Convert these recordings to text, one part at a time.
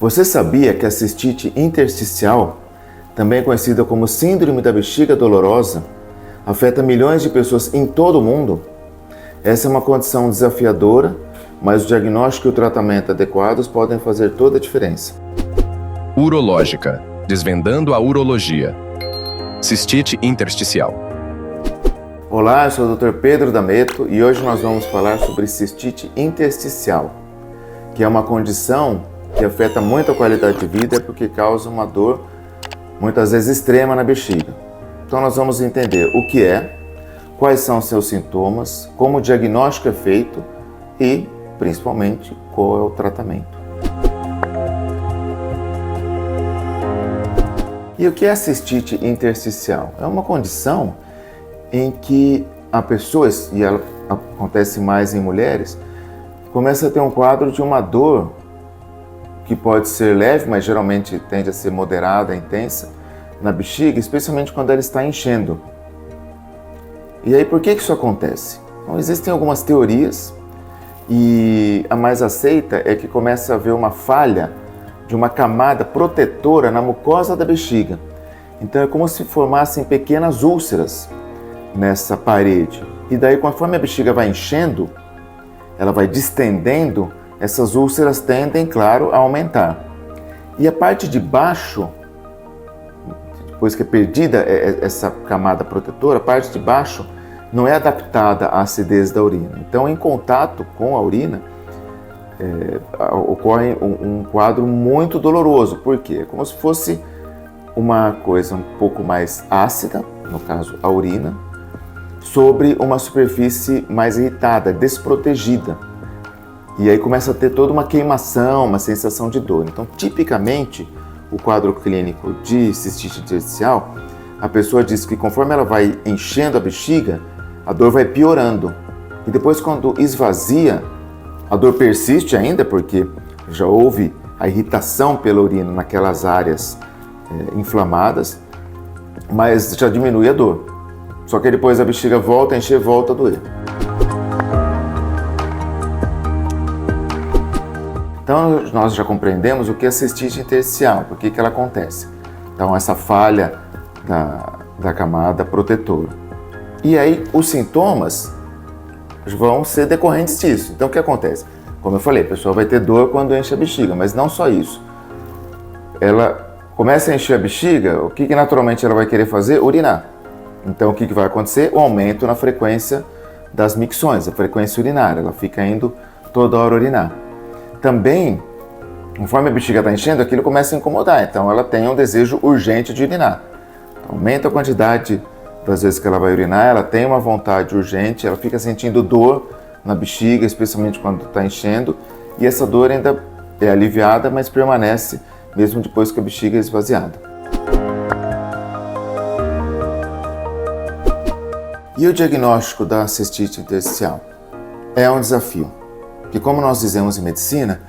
Você sabia que a cistite intersticial, também conhecida como síndrome da bexiga dolorosa, afeta milhões de pessoas em todo o mundo? Essa é uma condição desafiadora, mas o diagnóstico e o tratamento adequados podem fazer toda a diferença. Urológica. Desvendando a urologia. Cistite intersticial. Olá, eu sou o Dr. Pedro D'Ameto e hoje nós vamos falar sobre cistite intersticial, que é uma condição que afeta muito a qualidade de vida porque causa uma dor muitas vezes extrema na bexiga. Então nós vamos entender o que é, quais são seus sintomas, como o diagnóstico é feito e, principalmente, qual é o tratamento. E o que é a cistite intersticial? É uma condição em que a pessoa, e ela acontece mais em mulheres, começa a ter um quadro de uma dor que pode ser leve, mas geralmente tende a ser moderada, intensa, na bexiga, especialmente quando ela está enchendo. E aí, por que isso acontece? Então, existem algumas teorias e a mais aceita é que começa a haver uma falha de uma camada protetora na mucosa da bexiga. Então é como se formassem pequenas úlceras nessa parede. E daí, conforme a bexiga vai enchendo, ela vai distendendo, essas úlceras tendem, claro, a aumentar. E a parte de baixo, depois que é perdida essa camada protetora, a parte de baixo não é adaptada à acidez da urina. Então, em contato com a urina, ocorre um quadro muito doloroso. Por quê? É como se fosse uma coisa um pouco mais ácida, no caso a urina, sobre uma superfície mais irritada, desprotegida. E aí começa a ter toda uma queimação, uma sensação de dor. Então, tipicamente, o quadro clínico de cistite intersticial, a pessoa diz que conforme ela vai enchendo a bexiga, a dor vai piorando. E depois, quando esvazia, a dor persiste ainda, porque já houve a irritação pela urina naquelas áreas inflamadas, mas já diminui a dor. Só que depois a bexiga volta a encher, volta a doer. Então nós já compreendemos o que é cistite intersticial, por que ela acontece. Então essa falha da camada protetora. E aí os sintomas vão ser decorrentes disso. Então o que acontece? Como eu falei, a pessoa vai ter dor quando enche a bexiga, mas não só isso. Ela começa a encher a bexiga, o que naturalmente ela vai querer fazer? Urinar. Então o que vai acontecer? O aumento na frequência das micções, a frequência urinária. Ela fica indo toda hora urinar. Também, conforme a bexiga está enchendo, aquilo começa a incomodar. Então ela tem um desejo urgente de urinar. Então, aumenta a quantidade das vezes que ela vai urinar, ela tem uma vontade urgente, ela fica sentindo dor na bexiga, especialmente quando está enchendo, e essa dor ainda é aliviada, mas permanece mesmo depois que a bexiga é esvaziada. E o diagnóstico da cistite intersticial? É um desafio, porque como nós dizemos em medicina,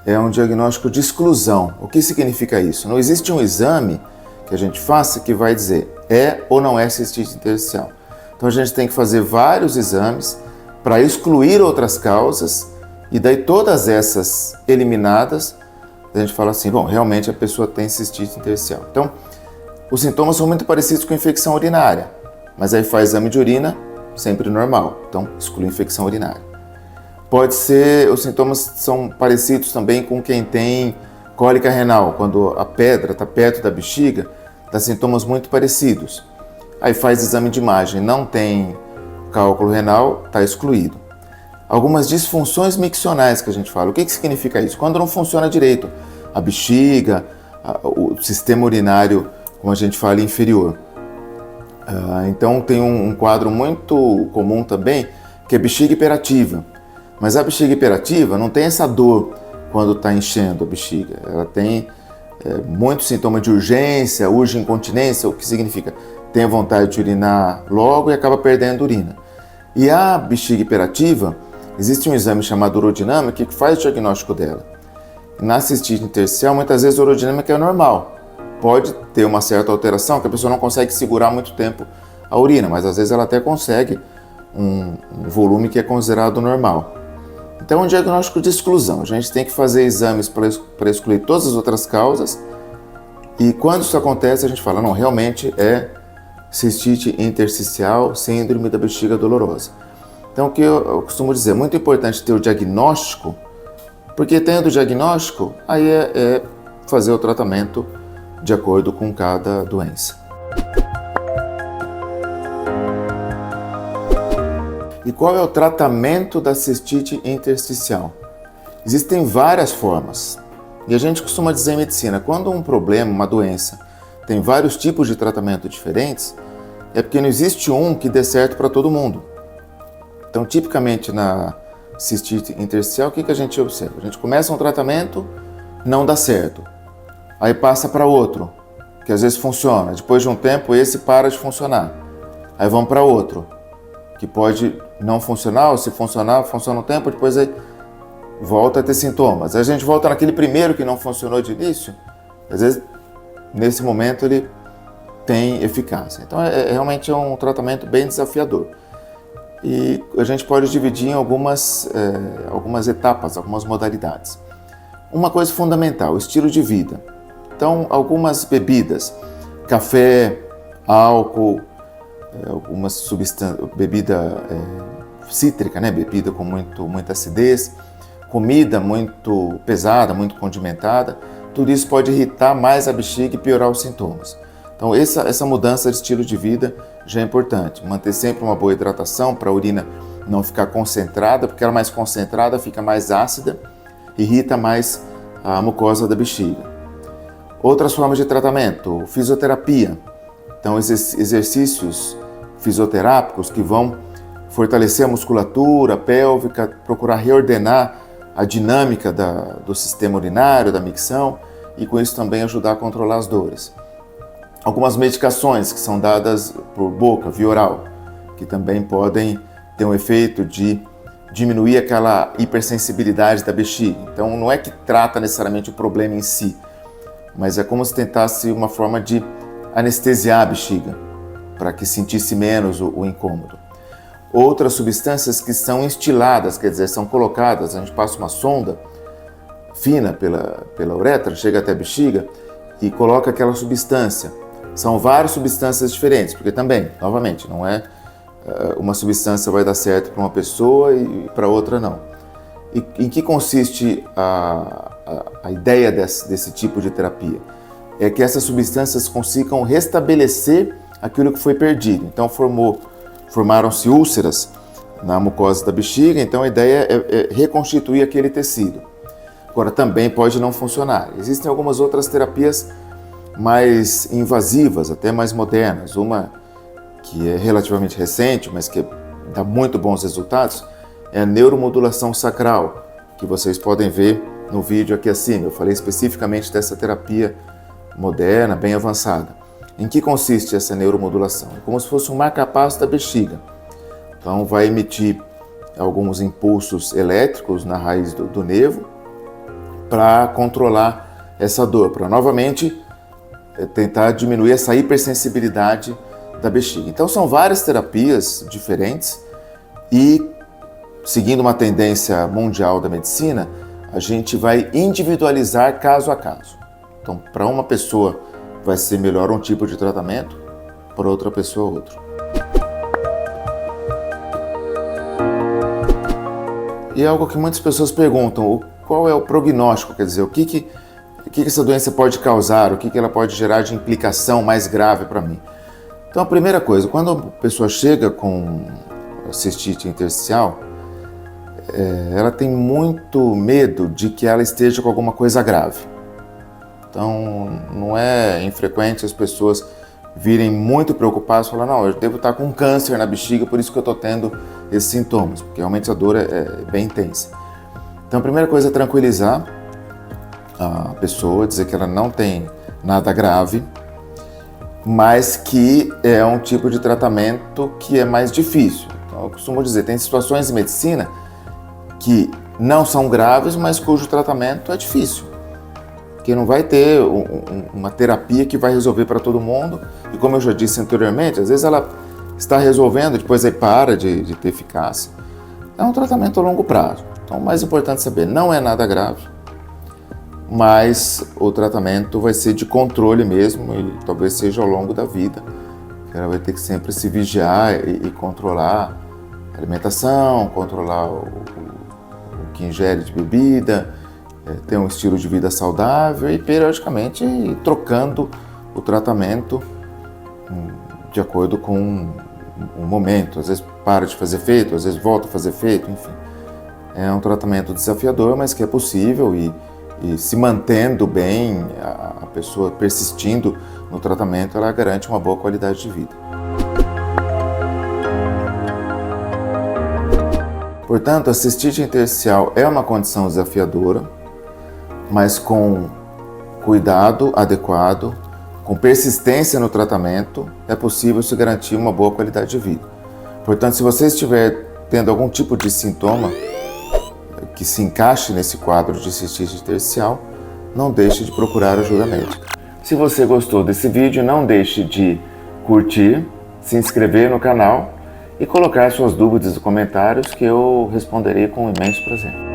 é um diagnóstico de exclusão. O que significa isso? Não existe um exame que a gente faça que vai dizer é ou não é cistite intersticial. Então a gente tem que fazer vários exames para excluir outras causas e daí todas essas eliminadas, a gente fala assim, bom, realmente a pessoa tem cistite intersticial. Então, os sintomas são muito parecidos com infecção urinária, mas aí faz exame de urina, sempre normal, então exclui infecção urinária. Pode ser, os sintomas são parecidos também com quem tem cólica renal, quando a pedra está perto da bexiga, dá sintomas muito parecidos. Aí faz exame de imagem, não tem cálculo renal, está excluído. Algumas disfunções miccionais que a gente fala, o que significa isso? Quando não funciona direito a bexiga, o sistema urinário, como a gente fala, inferior. Então tem um quadro muito comum também, que é bexiga hiperativa. Mas a bexiga hiperativa não tem essa dor quando está enchendo a bexiga. Ela tem muitos sintomas de urgência, urge incontinência, o que significa? Tem a vontade de urinar logo e acaba perdendo urina. E a bexiga hiperativa, existe um exame chamado urodinâmica que faz o diagnóstico dela. Na cistite intersticial, muitas vezes a urodinâmica é normal. Pode ter uma certa alteração, que a pessoa não consegue segurar muito tempo a urina, mas às vezes ela até consegue um volume que é considerado normal. Então, é um diagnóstico de exclusão. A gente tem que fazer exames para excluir todas as outras causas. E quando isso acontece, a gente fala, não, realmente é cistite intersticial, síndrome da bexiga dolorosa. Então, o que eu costumo dizer, é muito importante ter o diagnóstico, porque tendo o diagnóstico, aí é fazer o tratamento de acordo com cada doença. E qual é o tratamento da cistite intersticial? Existem várias formas. E a gente costuma dizer em medicina, quando um problema, uma doença, tem vários tipos de tratamento diferentes, é porque não existe um que dê certo para todo mundo. Então, tipicamente na cistite intersticial, o que a gente observa? A gente começa um tratamento, não dá certo. Aí passa para outro, que às vezes funciona. Depois de um tempo, esse para de funcionar. Aí vamos para outro, que pode não funcionar, ou se funcionar, funciona um tempo, depois aí volta a ter sintomas. Aí a gente volta naquele primeiro que não funcionou de início, às vezes nesse momento ele tem eficácia. Então realmente é um tratamento bem desafiador. E a gente pode dividir em algumas etapas, algumas modalidades. Uma coisa fundamental, o estilo de vida. Então, algumas bebidas, café, álcool, algumas substâncias, bebida cítrica, né? Bebida com muita acidez, comida muito pesada, muito condimentada, tudo isso pode irritar mais a bexiga e piorar os sintomas. Então, essa mudança de estilo de vida já é importante. Manter sempre uma boa hidratação para a urina não ficar concentrada, porque ela mais concentrada fica mais ácida, irrita mais a mucosa da bexiga. Outras formas de tratamento, fisioterapia. Então, exercícios fisioterápicos que vão fortalecer a musculatura pélvica, procurar reordenar a dinâmica do sistema urinário, da micção, e com isso também ajudar a controlar as dores. Algumas medicações que são dadas por boca, via oral, que também podem ter um efeito de diminuir aquela hipersensibilidade da bexiga. Então, não é que trata necessariamente o problema em si, mas é como se tentasse uma forma de anestesiar a bexiga, para que sentisse menos o incômodo. Outras substâncias que são instiladas, quer dizer, são colocadas, a gente passa uma sonda fina pela uretra, chega até a bexiga e coloca aquela substância. São várias substâncias diferentes, porque também, novamente, não é uma substância vai dar certo para uma pessoa e para outra não. E em que consiste a ideia desse tipo de terapia? É que essas substâncias consigam restabelecer aquilo que foi perdido. Então formaram-se úlceras na mucosa da bexiga, então a ideia é reconstituir aquele tecido. Agora também pode não funcionar. Existem algumas outras terapias mais invasivas, até mais modernas. Uma que é relativamente recente, mas que dá muito bons resultados, é a neuromodulação sacral, que vocês podem ver no vídeo aqui acima. Eu falei especificamente dessa terapia moderna, bem avançada. Em que consiste essa neuromodulação? É como se fosse um marca-passo da bexiga. Então vai emitir alguns impulsos elétricos na raiz do nervo para controlar essa dor, para novamente tentar diminuir essa hipersensibilidade da bexiga. Então são várias terapias diferentes e, seguindo uma tendência mundial da medicina, a gente vai individualizar caso a caso. Então, para uma pessoa vai ser melhor um tipo de tratamento, para outra pessoa outro. E é algo que muitas pessoas perguntam, qual é o prognóstico, quer dizer, o que essa doença pode causar, o que ela pode gerar de implicação mais grave para mim. Então, a primeira coisa, quando a pessoa chega com cistite intersticial, ela tem muito medo de que ela esteja com alguma coisa grave. Então, não é infrequente as pessoas virem muito preocupadas e falar, não, eu devo estar com câncer na bexiga, por isso que eu estou tendo esses sintomas, porque realmente a dor é bem intensa. Então, a primeira coisa é tranquilizar a pessoa, dizer que ela não tem nada grave, mas que é um tipo de tratamento que é mais difícil. Então, eu costumo dizer, tem situações de medicina que não são graves, mas cujo tratamento é difícil. Que não vai ter uma terapia que vai resolver para todo mundo. E como eu já disse anteriormente, às vezes ela está resolvendo, depois aí para de ter eficácia. É um tratamento a longo prazo. Então, o mais importante saber, não é nada grave, mas o tratamento vai ser de controle mesmo e talvez seja ao longo da vida. Ela vai ter que sempre se vigiar e controlar a alimentação, controlar o que ingere de bebida, ter um estilo de vida saudável e periodicamente ir trocando o tratamento de acordo com o momento. Às vezes para de fazer efeito, às vezes volta a fazer efeito, enfim. É um tratamento desafiador, mas que é possível e se mantendo bem, a pessoa persistindo no tratamento, ela garante uma boa qualidade de vida. Portanto, a cistite intersticial é uma condição desafiadora, mas com cuidado adequado, com persistência no tratamento, é possível se garantir uma boa qualidade de vida. Portanto, se você estiver tendo algum tipo de sintoma que se encaixe nesse quadro de cistite intersticial, não deixe de procurar ajuda médica. Se você gostou desse vídeo, não deixe de curtir, se inscrever no canal e colocar suas dúvidas e comentários que eu responderei com imenso prazer.